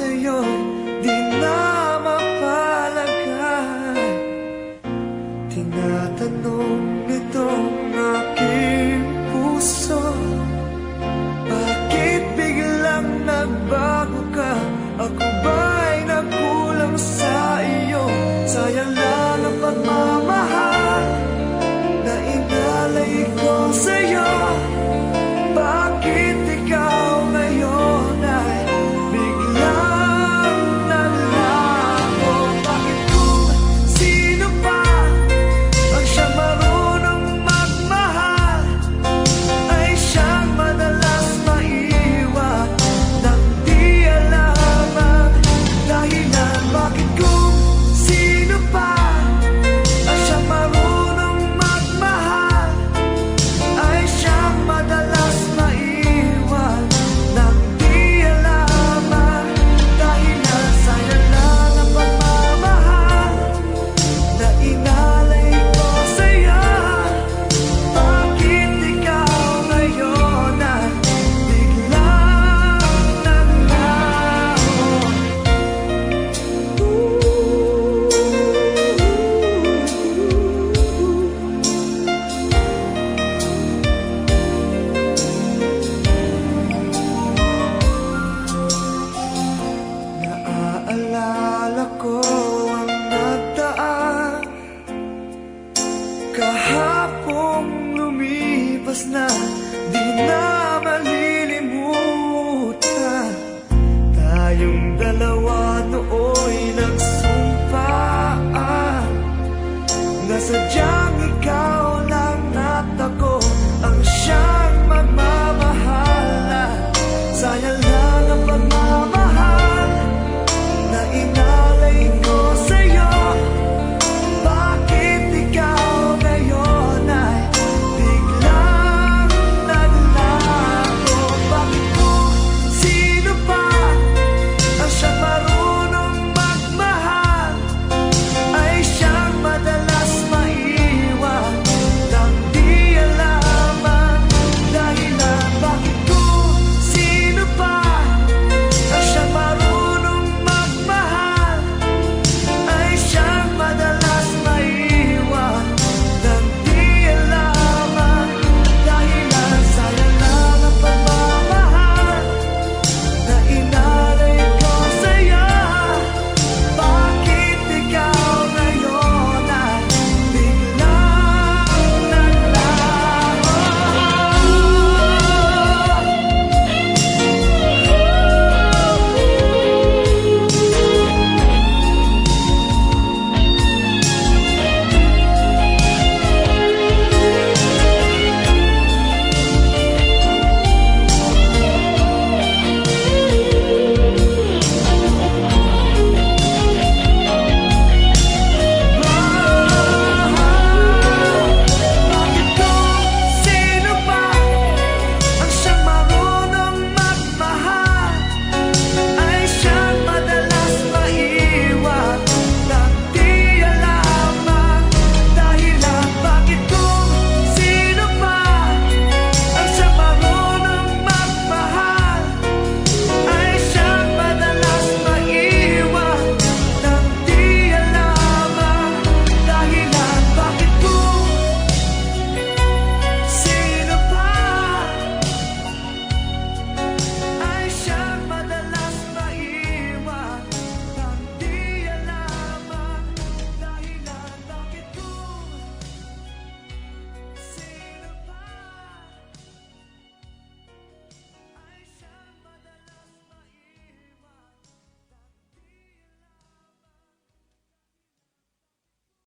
sa'yo'y di na mapalagay. Tinatanong nitong aking puso, bakit biglang nagbago ka? Ako ba'y nagkulang sa iyo? Sayang lang ang pagmamahal na inalay ko sa'yo. Bakit ikaw ngayon ay biglang naglaho? Bakit kung sino pa ang siyang marunong magmahal ay siyang madalas maiwan nang di alam ang dahilan? Bakit kung sino pa ang siyang marunong magmahal ay siyang madalas maiwan nang di alam ang dahilan? Sayang lang ang pagmamahal na inalay ko sa'yo. Bakit ikaw ngayon ay biglang naglaho? Naaalala ko ang nagdaan, kahapong lumipas na, di na malilimutan. Tayong dalawa nooy nagsumpaan na sadyang